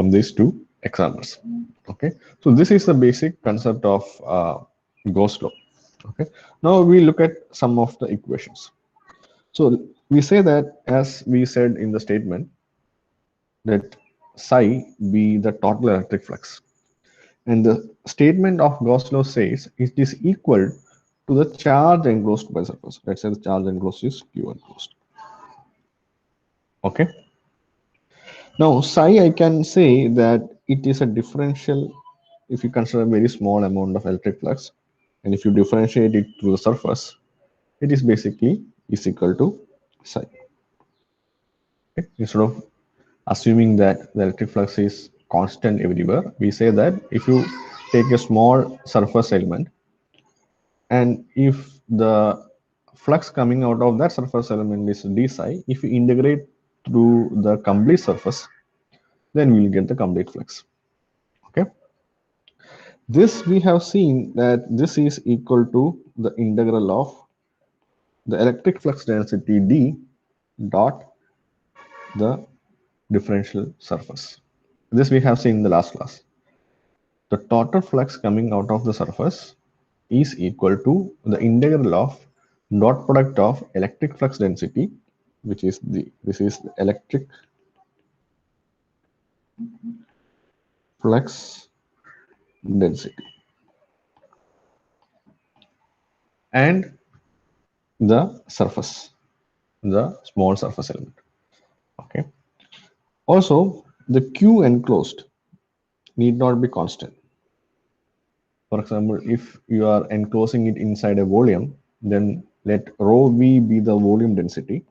from these two examples. Okay, so this is the basic concept of Gauss law. Okay, now we look at some of the equations. So we say that, as we said in the statement, that psi be the total electric flux, and the statement of Gauss law says it is equal to the charge enclosed by surface. Let's say the charge enclosed is Q enclosed. Okay. Now psi, I can say that it is a differential if you consider a very small amount of electric flux, and if you differentiate it to the surface, it is basically is equal to psi. Okay. Instead of assuming that the electric flux is constant everywhere, we say that if you take a small surface element, and if the flux coming out of that surface element is d psi, if you integrate through the complete surface, then we will get the complete flux. Okay. This we have seen that this is equal to the integral of the electric flux density d dot the differential surface. This we have seen in the last class. The total flux coming out of the surface is equal to the integral of dot product of electric flux density, which is this is the electric flux density, and the surface, the small surface element. Okay. Also, the Q enclosed need not be constant. For example, if you are enclosing it inside a volume, then let rho v be the volume density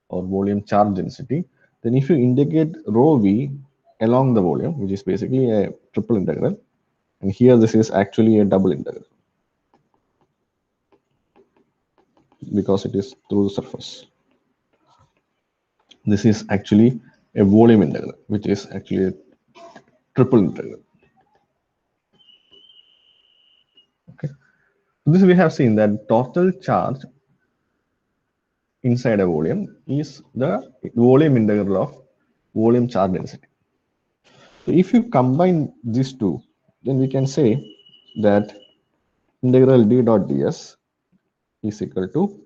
or volume charge density. Then if you integrate rho v along the volume, which is basically a triple integral, and here this is actually a double integral because it is through the surface. This is actually a volume integral, which is actually a triple integral. Okay. This we have seen that total charge inside a volume is the volume integral of volume charge density. So if you combine these two, then we can say that integral d dot ds is equal to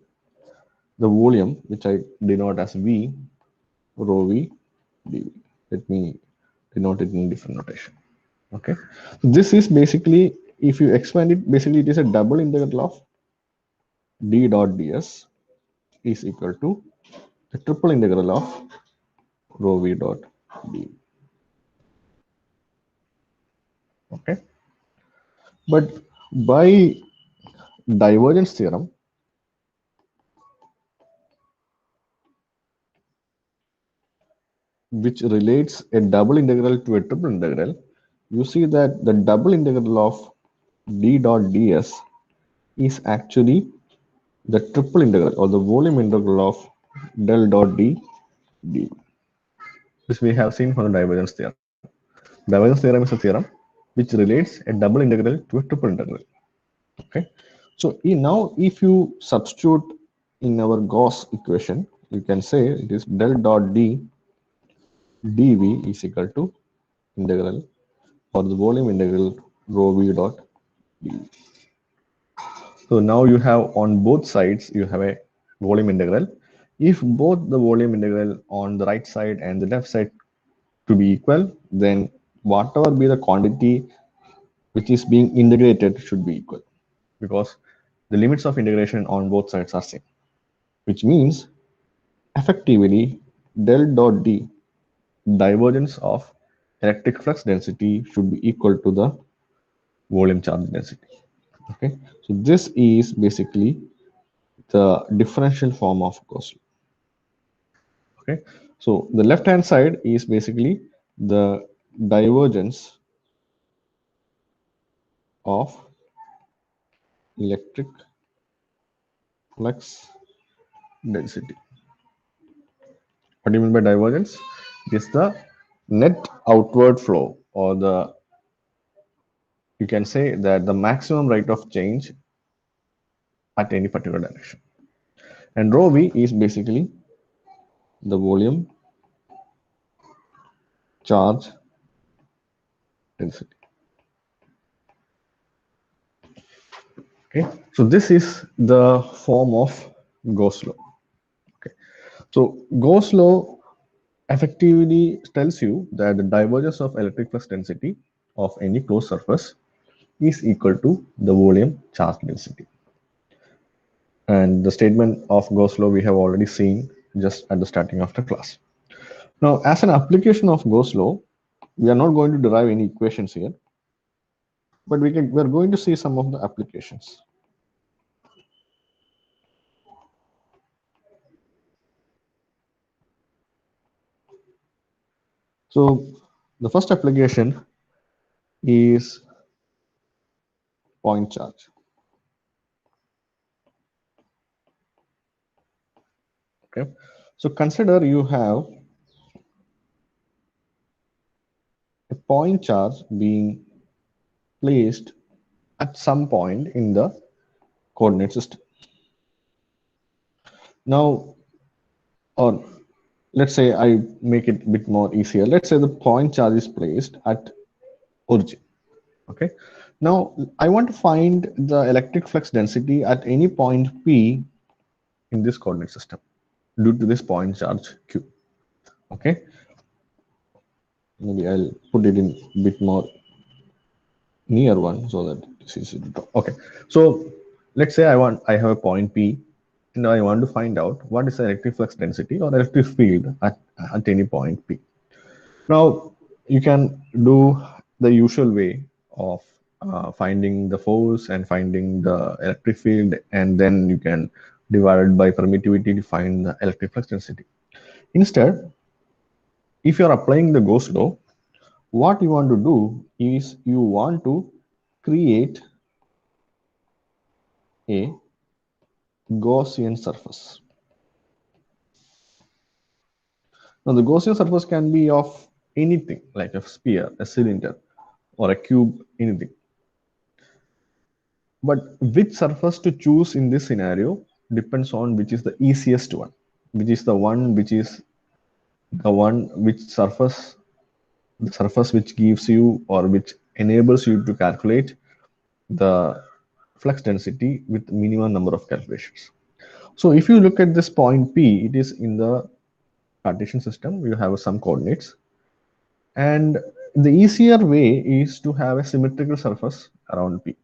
the volume, which I denote as v rho v dv. Let me denote it in different notation. Okay, so this is basically, if you expand it, basically it is a double integral of d dot ds is equal to the triple integral of rho v dot dv. Okay, but by divergence theorem, which relates a double integral to a triple integral, you see that the double integral of d dot ds is actually the triple integral or the volume integral of del dot d dv. This we have seen from the divergence theorem. Divergence theorem is a theorem which relates a double integral to a triple integral. Okay, so now if you substitute in our Gauss equation, you can say it is del dot d dv is equal to integral or the volume integral rho v dot dv. So now you have on both sides you have a volume integral. If both the volume integral on the right side and the left side to be equal, then whatever be the quantity which is being integrated should be equal, because the limits of integration on both sides are same, which means effectively del dot d divergence of electric flux density should be equal to the volume charge density. Okay, so this is basically the differential form of Gauss law. Okay, so the left hand side is basically the divergence of electric flux density. What do you mean by divergence? It is the net outward flow, or the, you can say that the maximum rate of change at any particular direction. And rho v is basically the volume charge density. Okay, so this is the form of Gauss law. Okay, so Gauss law effectively tells you that the divergence of electric flux density of any closed surface is equal to the volume charge density. And the statement of Gauss law we have already seen just at the starting of the class. Now, as an application of Gauss law, we are not going to derive any equations here, but we are going to see some of the applications. So the first application is point charge. Okay, so consider you have a point charge being placed at some point in the coordinate system. Now, or let's say I make it a bit more easier. Let's say the point charge is placed at origin. Okay. Now I want to find the electric flux density at any point P in this coordinate system due to this point charge Q. Okay. Maybe I'll put it in a bit more near one so that it's easy to draw. Okay. So let's say I have a point P and I want to find out what is the electric flux density or electric field at any point P. Now you can do the usual way of finding the force and finding the electric field, and then you can divide it by permittivity to find the electric flux density. Instead, if you are applying the Gauss law, what you want to do is you want to create a Gaussian surface. Now the Gaussian surface can be of anything like a sphere, a cylinder, or a cube, anything. But which surface to choose in this scenario depends on which is the easiest one, which is the one which the surface which gives you or which enables you to calculate the flux density with minimum number of calculations. So if you look at this point P, it is in the Cartesian system. You have some coordinates, and the easier way is to have a symmetrical surface around P.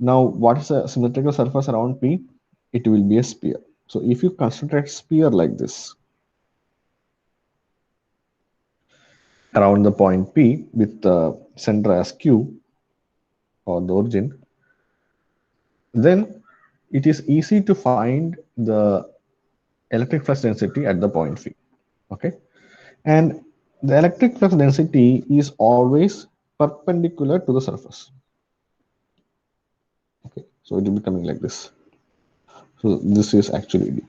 Now, what is a symmetrical surface around P? It will be a sphere. So if you consider a sphere like this around the point P with the center as Q or the origin, then it is easy to find the electric flux density at the point P. Okay, and the electric flux density is always perpendicular to the surface. Okay, so it will be coming like this. So this is actually D.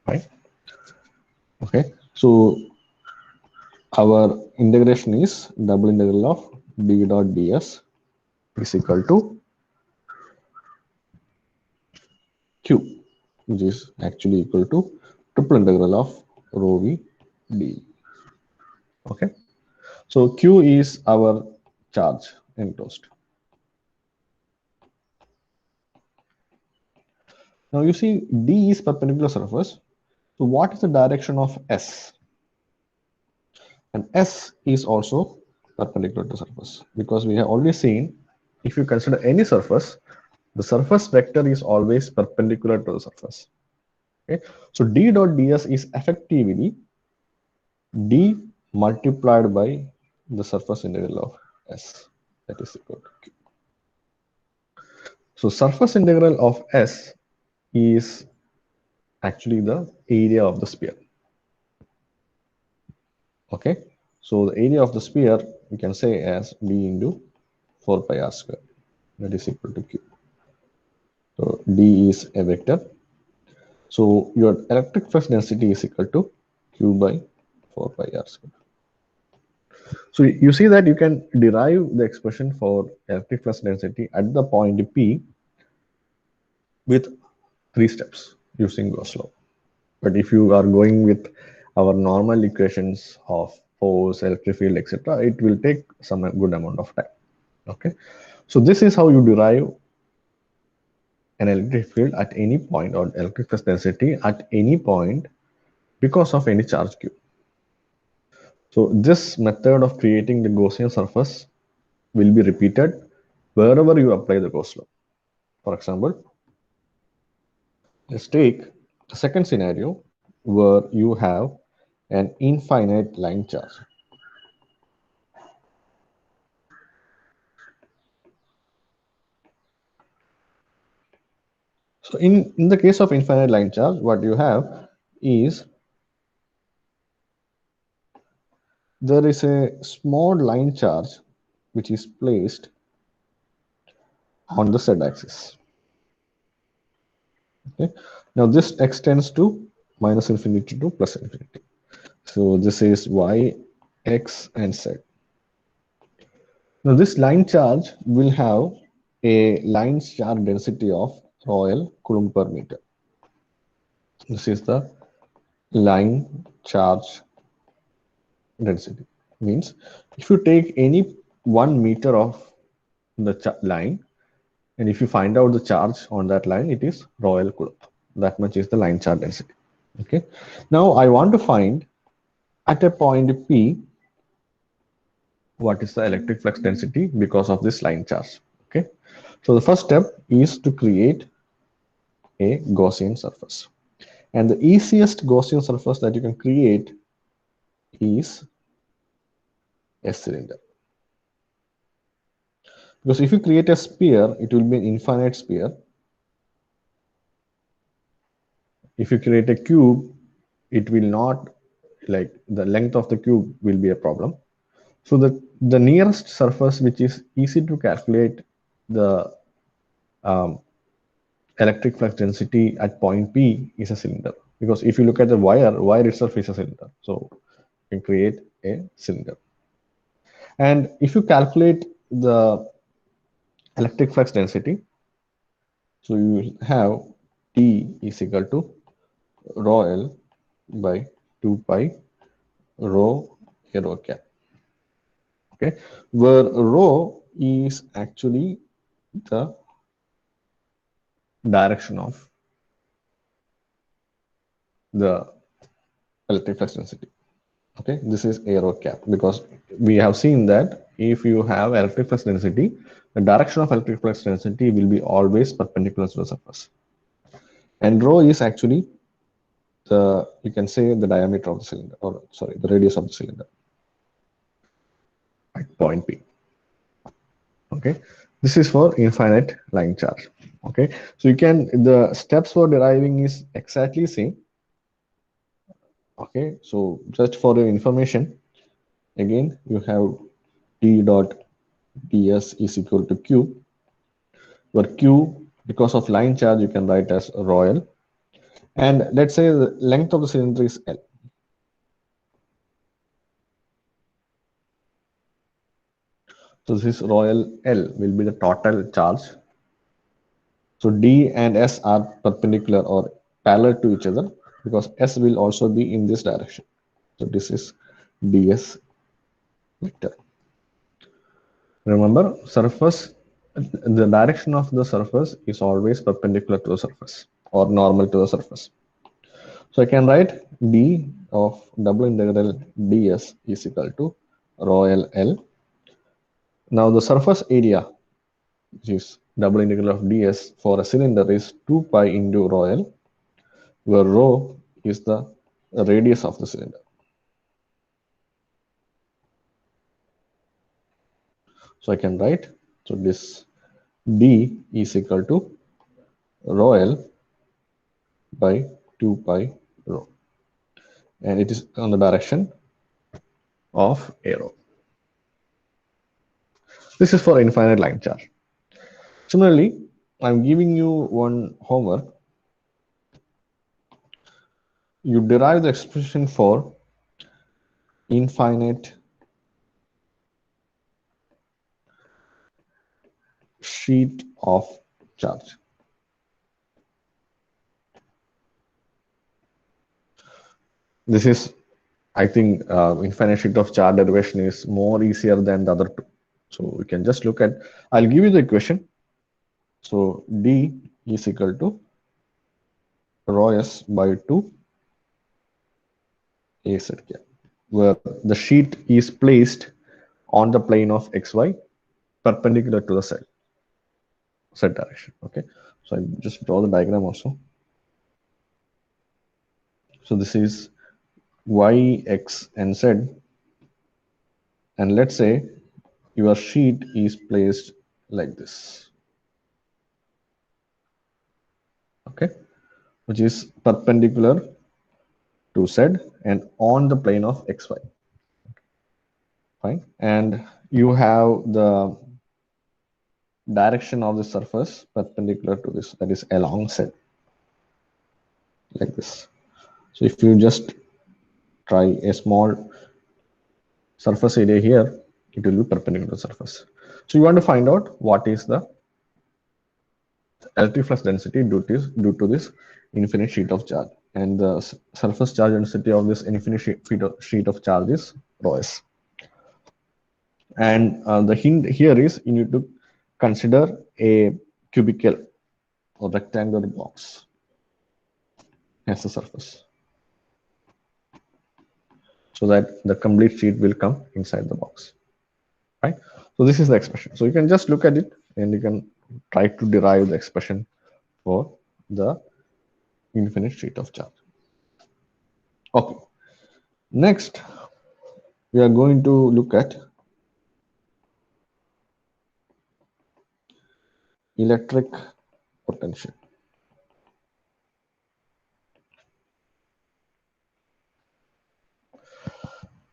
Right? Okay, so our integration is double integral of d dot ds is equal to Q, which is actually equal to triple integral of rho v d. Okay, so Q is our charge enclosed. Now you see D is perpendicular surface. So what is the direction of S? And S is also perpendicular to surface, because we have already seen if you consider any surface, the surface vector is always perpendicular to the surface. Okay, so d dot ds is effectively d multiplied by the surface integral of S, that is equal to Q. So surface integral of S is actually the area of the sphere. Okay, so the area of the sphere you can say as d into 4 pi r square, that is equal to Q. So d is a vector. So your electric flux density is equal to Q by 4 pi r square. So you see that you can derive the expression for electric flux density at the point P with 3 steps using Gauss law. But if you are going with our normal equations of force, electric field, etc., it will take some good amount of time. Okay, so this is how you derive an electric field at any point, or electric flux density at any point because of any charge q. So this method of creating the Gaussian surface will be repeated wherever you apply the Gauss law. For example, let's take the second scenario where you have an infinite line charge. So in the case of infinite line charge, what you have is there is a small line charge which is placed on the z-axis. Okay. Now this extends to minus infinity to plus infinity. So this is y, x, and z. Now this line charge will have a line charge density of Royal Coulomb per meter. This is the line charge density. Means if you take any 1 meter of the line, and if you find out the charge on that line, it is Royal Coulomb. That much is the line charge density. Okay. Now I want to find at a point P what is the electric flux density because of this line charge. Okay. So the first step is to create a Gaussian surface. And the easiest Gaussian surface that you can create is a cylinder. Because if you create a sphere, it will be an infinite sphere. If you create a cube, it will not, like the length of the cube will be a problem. So the nearest surface which is easy to calculate the electric flux density at point P is a cylinder. Because if you look at the wire itself is a cylinder. So you can create a cylinder. And if you calculate the electric flux density, so you will have T is equal to rho L by 2 pi rho a rho cap. Okay, where rho is actually the direction of the electric flux density. Okay, this is a rho cap because we have seen that if you have electric flux density, the direction of electric flux density will be always perpendicular to the surface. And rho is actually the, you can say, the diameter of the cylinder, or sorry, the radius of the cylinder at point P. Okay, this is for infinite line charge. Okay, so you can, the steps for deriving is exactly same. Okay, so just for your information, again you have d dot ds is equal to q, where q, because of line charge, you can write as rho L, and let's say the length of the cylinder is L. So this rho L will be the total charge. So D and S are perpendicular or parallel to each other because S will also be in this direction. So this is ds vector. Remember, surface, the direction of the surface is always perpendicular to the surface or normal to the surface. So I can write d of double integral ds is equal to rho L. Now the surface area, which is double integral of ds for a cylinder, is 2 pi into rho L, where rho is the radius of the cylinder. So I can write, so this d is equal to rho L by 2 pi rho, and it is on the direction of arrow. This is for infinite line charge. Similarly, I'm giving you one homework. You derive the expression for infinite sheet of charge. This is I think infinite sheet of charge derivation is more easier than the other two. So we can just look at, I'll give you the equation. So D is equal to rho s by 2 A Z K, where the sheet is placed on the plane of xy perpendicular to the z direction. Okay, so I just draw the diagram also. So this is y, x, and z, and let's say your sheet is placed like this. Okay, which is perpendicular to z and on the plane of xy. Fine, and you have the direction of the surface perpendicular to this, that is along z, like this. So if you just try a small surface area here, it will be perpendicular to the surface. So you want to find out what is the electric flux density due to this infinite sheet of charge, and the surface charge density of this infinite sheet of charge is rho s. And the hint here is you need to consider a cubical or rectangular box as the surface, so that the complete sheet will come inside the box, right? So this is the expression. So you can just look at it and you can try to derive the expression for the infinite sheet of charge. Okay, next we are going to look at electric potential.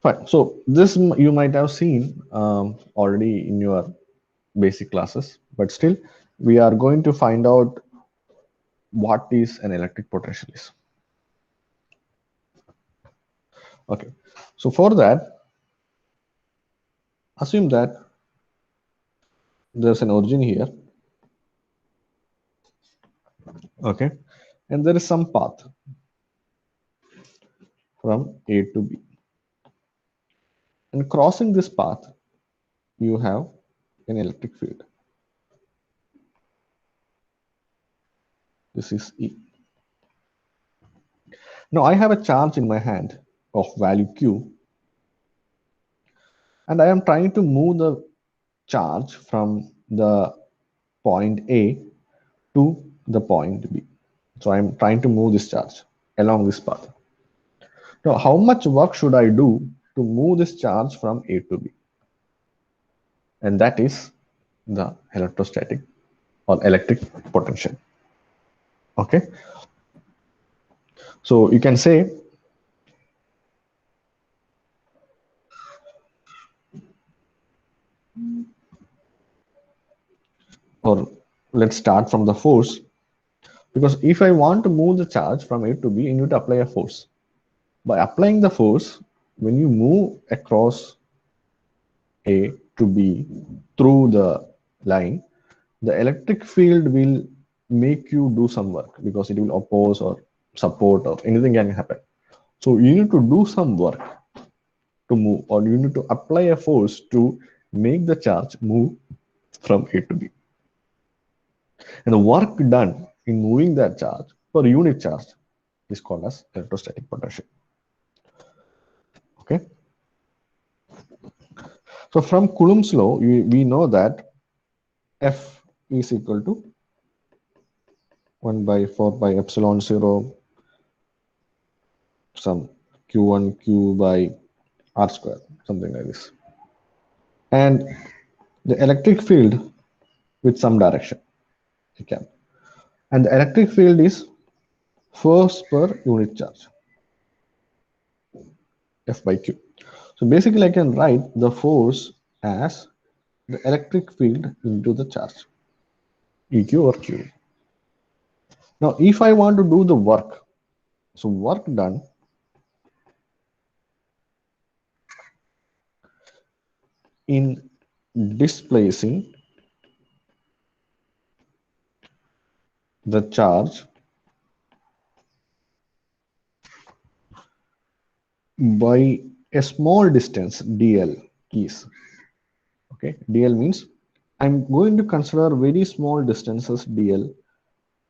Fine. So this you might have seen already in your basic classes, but still we are going to find out what is an electric potential is. Okay. So for that, assume that there's an origin here. Okay. And there is some path from A to B. And crossing this path, you have an electric field. This is E. Now I have a charge in my hand of value Q, and I am trying to move the charge from the point A to the point B. So I'm trying to move this charge along this path. Now, how much work should I do to move this charge from A to B? And that is the electrostatic or electric potential. Okay. So you can say or let's start from the force, because if I want to move the charge from A to B, you need to apply a force. By applying the force, when you move across A to B through the line, the electric field will make you do some work because it will oppose or support or anything can happen. So you need to do some work to move, or you need to apply a force to make the charge move from A to B. And the work done in moving that charge per unit charge is called as electrostatic potential. Okay. So from Coulomb's law, we know that F is equal to 1 by 4 by epsilon 0 some Q1 Q by R square, something like this. And the electric field with some direction. Okay. And the electric field is force per unit charge, F by Q. So basically I can write the force as the electric field into the charge, EQ or Q. Now if I want to do the work, so work done in displacing the charge by a small distance dl is. Okay, dl means I'm going to consider very small distances dl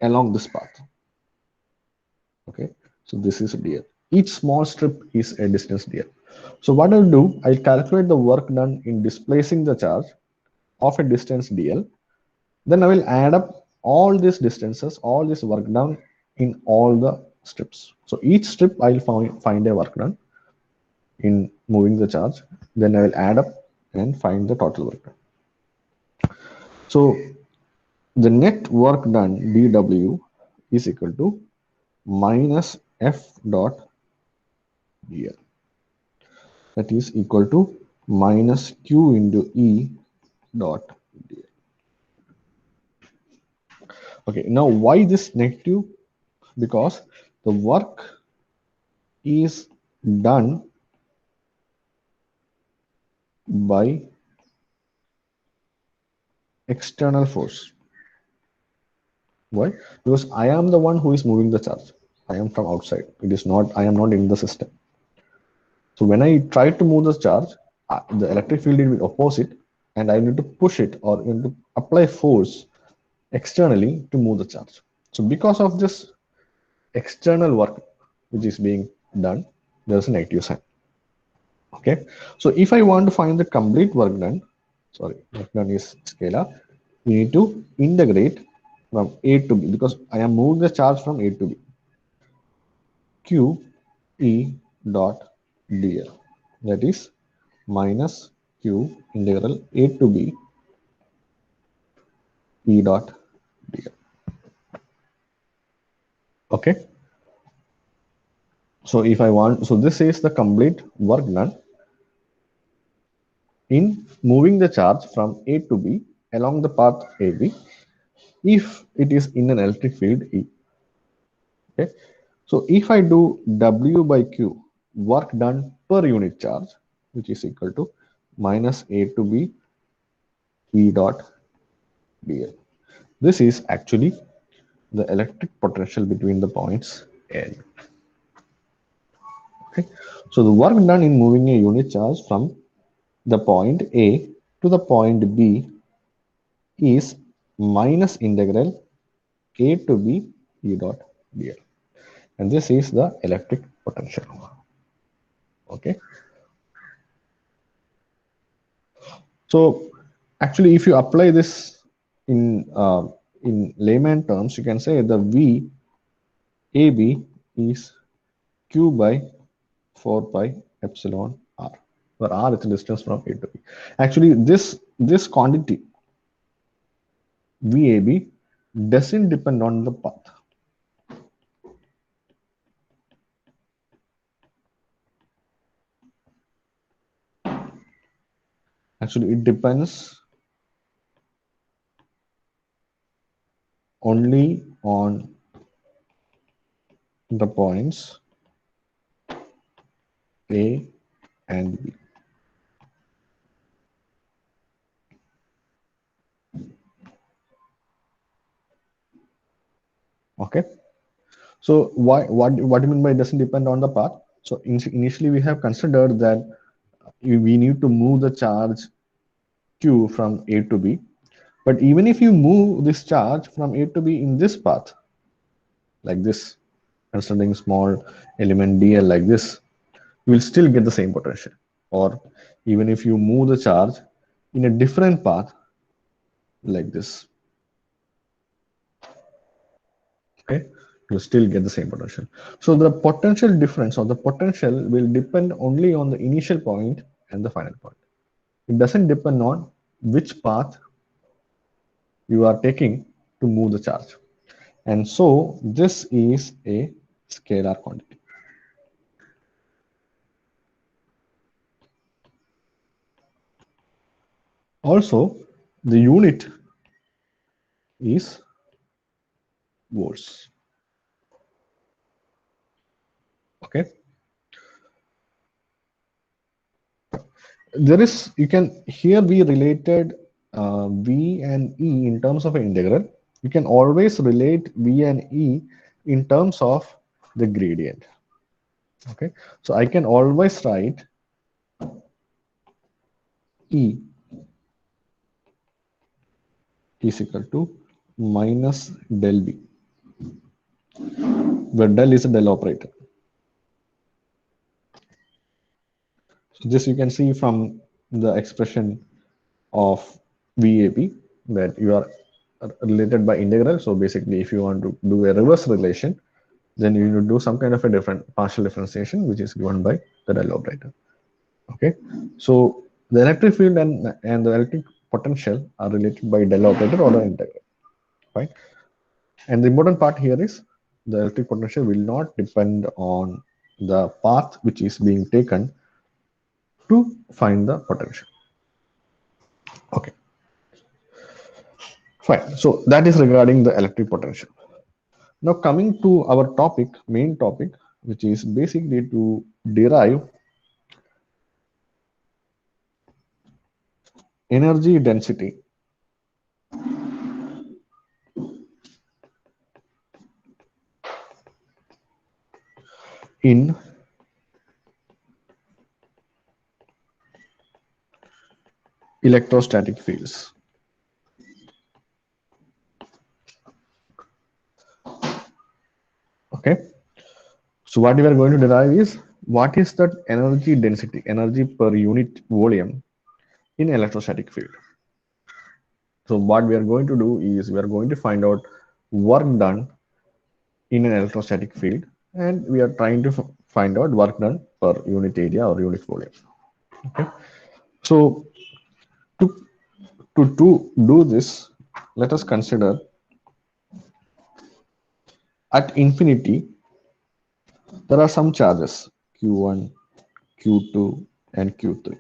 along this path. Okay, so this is dl. Each small strip is a distance dl. So what I'll do, I'll calculate the work done in displacing the charge of a distance dl. Then I will add up all these distances, all this work done in all the strips. So each strip I'll find a work done in moving the charge. Then I will add up and find the total work done. So the net work done dw is equal to minus f dot dl. That is equal to minus q into e dot dl. Okay, now why this negative? Because the work is done by external force. Why? Because I am the one who is moving the charge. I am from outside. It is not, I am not in the system. So when I try to move the charge, the electric field will oppose it, and I need to push it or need to apply force externally to move the charge. So because of this external work which is being done, there's a negative sign. Okay. So if I want to find the complete work done, sorry, work done is scalar, we need to integrate from A to B because I am moving the charge from A to B. Q E dot dl, that is minus Q integral A to B E dot dl. Okay. So if I want, so this is the complete work done in moving the charge from A to B along the path AB if it is in an electric field E. Okay. So if I do W by Q, work done per unit charge, which is equal to minus A to B E dot dl. This is actually the electric potential between the points L. Okay. So the work done in moving a unit charge from the point A to the point B is minus integral A to B E dot dl. And this is the electric potential. Okay. So actually, if you apply this in layman terms, you can say the V AB is Q by 4 pi epsilon r, where r is the distance from A to B. Actually, this quantity VAB doesn't depend on the path. Actually, it depends only on the points A and B. Okay. So what do you mean by it doesn't depend on the path? So initially we have considered that we need to move the charge Q from A to B. But even if you move this charge from A to B in this path, like this, considering small element dl like this, you will still get the same potential. Or even if you move the charge in a different path like this, okay, you'll still get the same potential. So the potential difference or the potential will depend only on the initial point and the final point. It doesn't depend on which path you are taking to move the charge. And so this is a scalar quantity. Also, the unit is volts. Okay. There is, you can, here we related V and E in terms of an integral. You can always relate V and E in terms of the gradient. Okay, so I can always write E is equal to minus del B, where del is a del operator. So this you can see from the expression of VAB that you are related by integral. So basically, if you want to do a reverse relation, then you need to do some kind of a different partial differentiation, which is given by the del operator. Okay, so the electric field and the electric potential are related by del operator or the integral, right? And the important part here is the electric potential will not depend on the path which is being taken to find the potential. Okay, fine. So that is regarding the electric potential. Now coming to our topic, main topic, which is basically to derive energy density in electrostatic fields. Okay, so what we are going to derive is what is that energy density, energy per unit volume in electrostatic field. So what we are going to do is we are going to find out work done in an electrostatic field, and we are trying to find out work done per unit area or unit volume. Okay, so to to do this, let us consider at infinity there are some charges q1, q2, and q3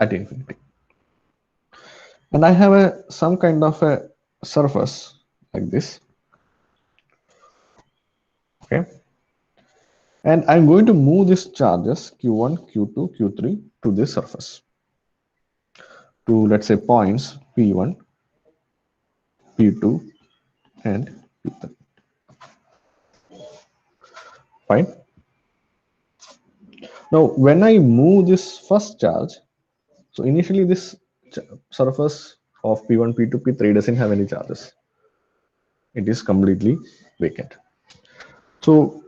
at infinity, and I have a some kind of a surface like this. Okay, and I'm going to move these charges q1, q2, q3 to this surface, to let's say points p1, p2, and p3. Fine. Now when I move this first charge, so initially this surface of p1, p2, p3 doesn't have any charges. It is completely vacant. So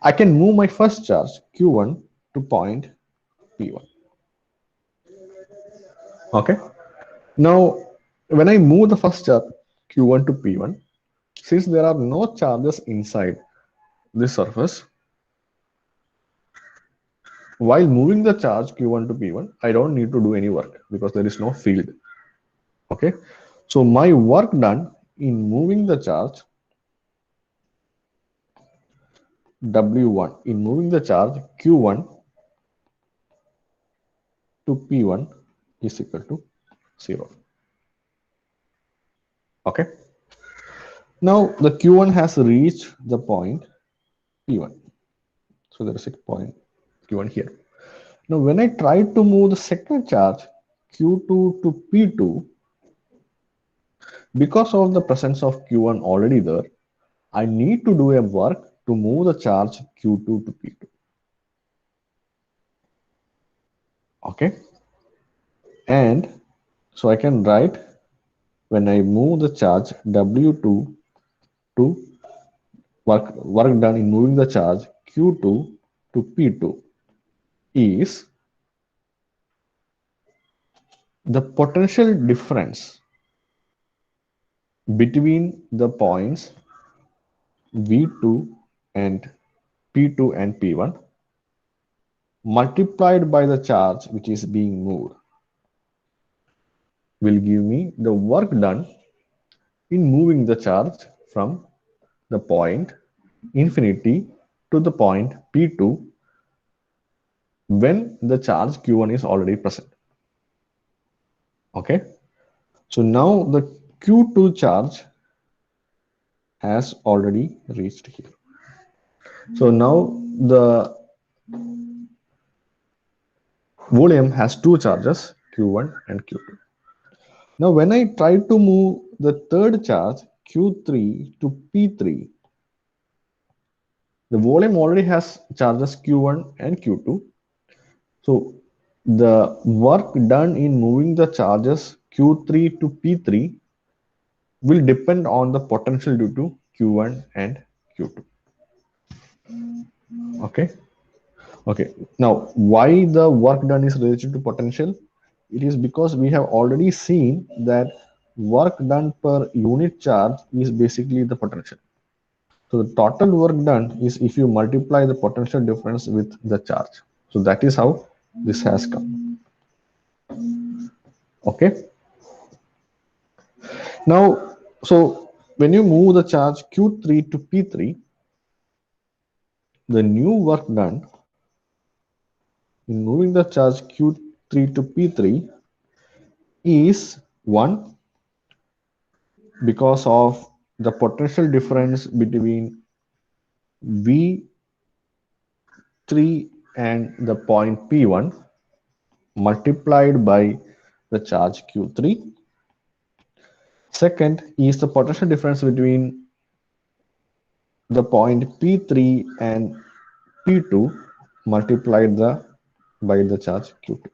I can move my first charge q1 to point p1. Okay, now when I move the first charge q1 to p1, since there are no charges inside this surface, while moving the charge q1 to p1, I don't need to do any work because there is no field. Okay, so my work done in moving the charge w1, in moving the charge q1 to p1 is equal to 0. Okay, now the q1 has reached the point p1, so there is a point q1 here. Now when I try to move the second charge q2 to p2, because of the presence of q1 already there, I need to do a work to move the charge q2 to p2. Okay, and so I can write, when I move the charge w2 to work done in moving the charge q2 to p2 is the potential difference between the points v2 and p2 and p1 multiplied by the charge which is being moved will give me the work done in moving the charge from the point infinity to the point p2 when the charge q1 is already present. Okay, so now the q2 charge has already reached here. So now the volume has two charges, q1 and q2. Now when I try to move the third charge q3 to p3, The volume already has charges Q1 and Q2. So the work done in moving the charges Q3 to P3 will depend on the potential due to Q1 and Q2. Okay. Okay. Now, why the work done is related to potential? It is because we have already seen that work done per unit charge is basically the potential. So the total work done is if you multiply the potential difference with the charge. So that is how this has come. Okay. Now, so when you move the charge Q3 to P3, the new work done in moving the charge Q3 to P3 is 1 because of the potential difference between V3 and the point P1 multiplied by the charge Q3. Second is the potential difference between the point P3 and P2 multiplied by the charge Q2.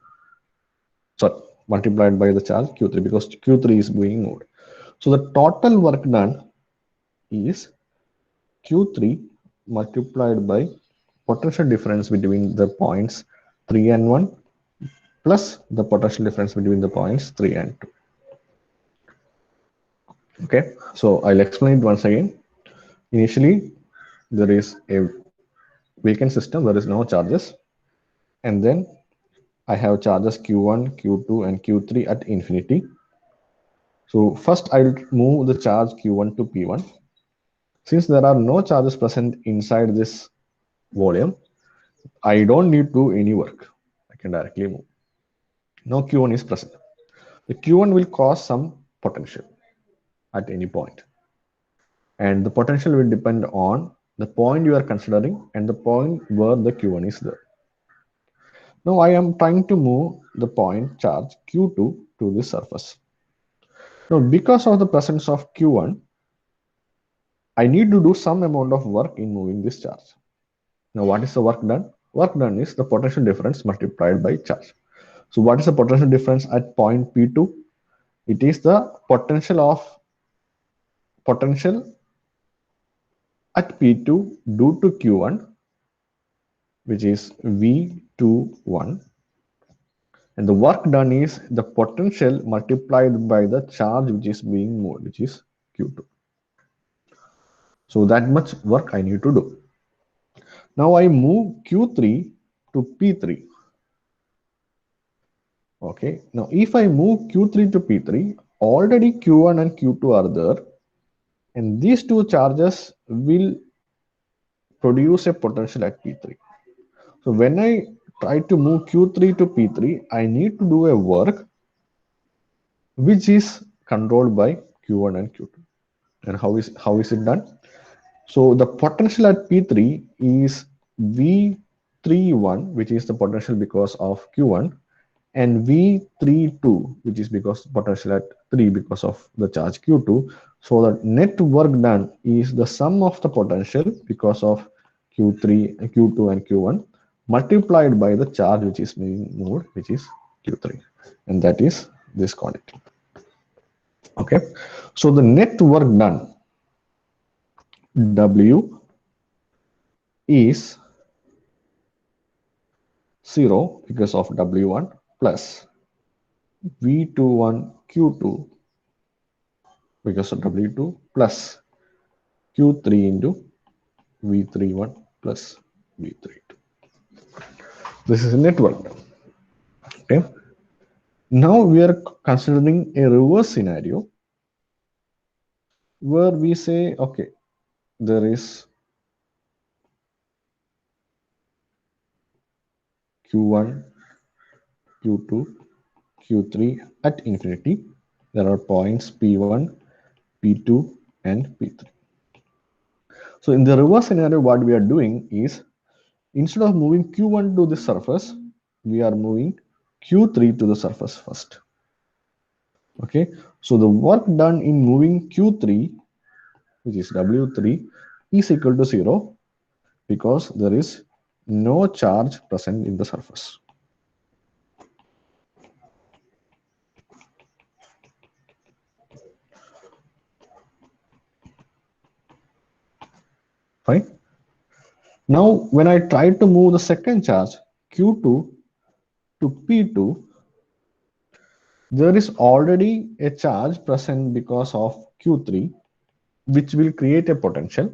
Sorry, multiplied by the charge Q3 because Q3 is being moved. So the total work done is Q3 multiplied by potential difference between the points 3 and 1 plus the potential difference between the points 3 and 2. Okay, so I'll explain it once again. Initially, there is a vacant system, there is no charges, and then I have charges Q1, Q2, and Q3 at infinity. So first I'll move the charge Q1 to P1. Since there are no charges present inside this volume, I don't need to do any work. I can directly move. Now Q1 is present. The Q1 will cause some potential at any point. And the potential will depend on the point you are considering and the point where the Q1 is there. Now I am trying to move the point charge Q2 to this surface. Now because of the presence of Q1, I need to do some amount of work in moving this charge. Now what is the work done? Work done is the potential difference multiplied by charge. So what is the potential difference at point P2? It is the potential at P2 due to Q1, which is V21. And the work done is the potential multiplied by the charge which is being moved, which is Q2. So that much work I need to do. Now I move Q3 to P3. Okay, now if I move Q3 to P3, already Q1 and Q2 are there, and these two charges will produce a potential at P3. So when I try to move Q3 to P3, I need to do a work which is controlled by Q1 and Q2. And how is it done? So the potential at P3 is V31, which is the potential because of Q1, and V32, which is because potential at 3 because of the charge Q2. So the net work done is the sum of the potential because of Q3, Q2 and Q1 multiplied by the charge which is being moved, which is Q3, and that is this quantity. Okay, so the net work done W is 0 because of W1 plus V21 Q2 because of W2 plus Q3 into V31 plus V32. This is a net work done. Okay. Now we are considering a reverse scenario where we say, okay, there is Q1, Q2, Q3 at infinity. There are points P1, P2, and P3. So in the reverse scenario, what we are doing is, instead of moving Q1 to the surface, we are moving Q3 to the surface first. Okay, so the work done in moving Q3, which is W3, is equal to 0 because there is no charge present in the surface. Fine. Now, when I try to move the second charge Q2 to P2, there is already a charge present because of Q3, which will create a potential.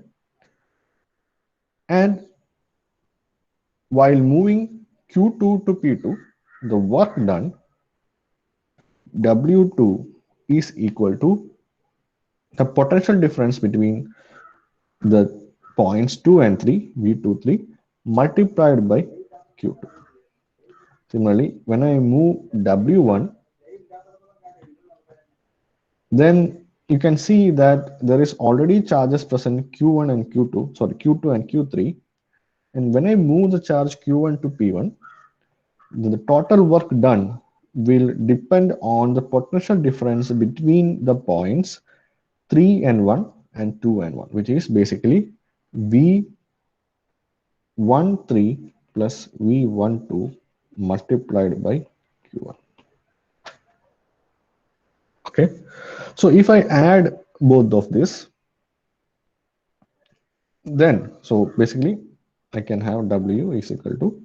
And while moving Q2 to P2, the work done W2 is equal to the potential difference between the points 2 and 3, V23, multiplied by Q2. Similarly, when I move W1, then you can see that there is already charges present Q1 and Q2, sorry, Q2 and Q3. And when I move the charge Q1 to P1, the total work done will depend on the potential difference between the points 3 and 1 and 2 and 1, which is basically V13 plus V12 multiplied by Q1. Okay, so if I add both of this, then so basically I can have W is equal to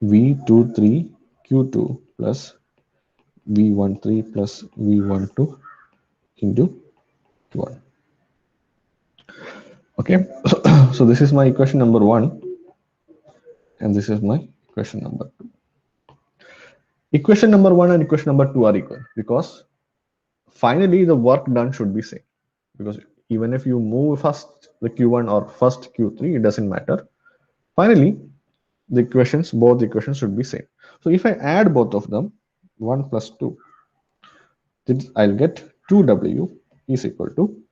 V23 Q2 plus V13 plus V12 into 1. Okay, so this is my equation number 1, and this is my equation number 2. Equation number 1 and equation number 2 are equal because finally the work done should be same, because even if you move first the Q1 or first Q3, it doesn't matter. Finally, the equations, both equations should be same. So if I add both of them, 1 plus 2, I'll get 2W is equal to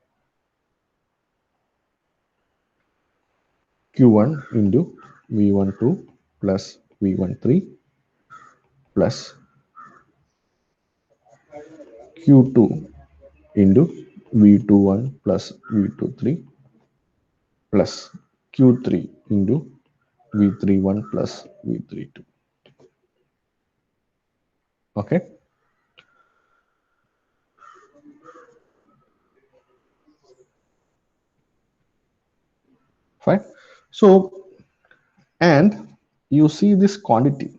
Q1 into V12 plus V13 plus Q2 into V21 plus V23 plus Q3 into V31 plus V32. Okay. Fine. So, and you see this quantity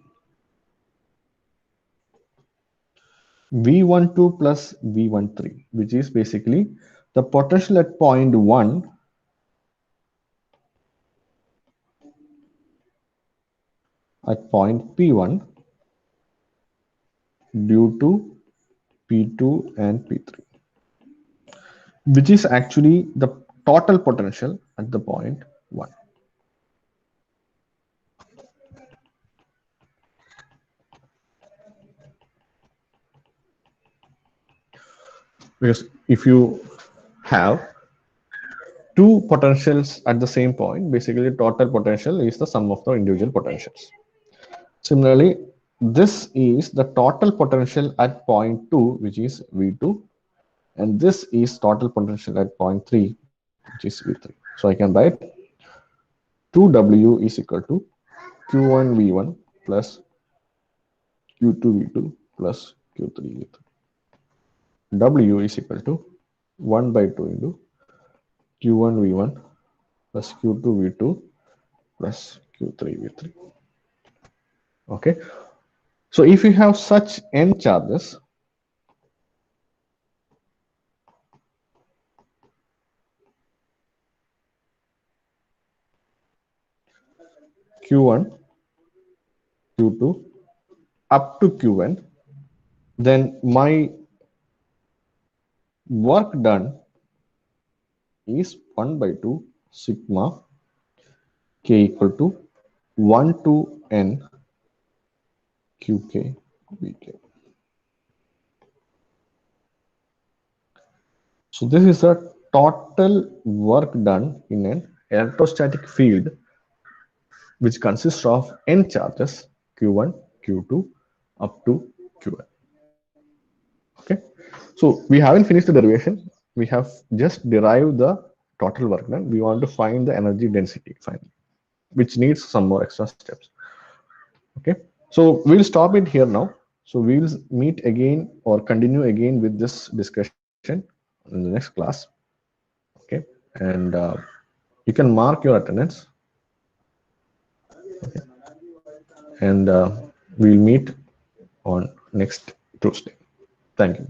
V12 plus V13, which is basically the potential at point 1 at point P1 due to P2 and P3, which is actually the total potential at the point 1. Because if you have two potentials at the same point, basically total potential is the sum of the individual potentials. Similarly, this is the total potential at point 2, which is V2, and this is total potential at point 3, which is V3. So I can write 2W is equal to Q1 V1 plus Q2 V2 plus Q3 V3. W is equal to 1 by 2 into Q1 V1 plus Q2 V2 plus Q3 V3. Okay. So if you have such n charges, Q1, Q2 up to Qn, then my work done is 1 by 2 sigma k equal to 1 to n qk vk. So this is the total work done in an electrostatic field which consists of n charges q1, q2 up to qn. Okay, so we haven't finished the derivation. We have just derived the total work done. We want to find the energy density finally. which needs some more extra steps. Okay, so we'll stop it here now. So we'll meet again or continue again with this discussion in the next class. Okay, and you can mark your attendance. Okay, and we'll meet on next Tuesday. Thank you.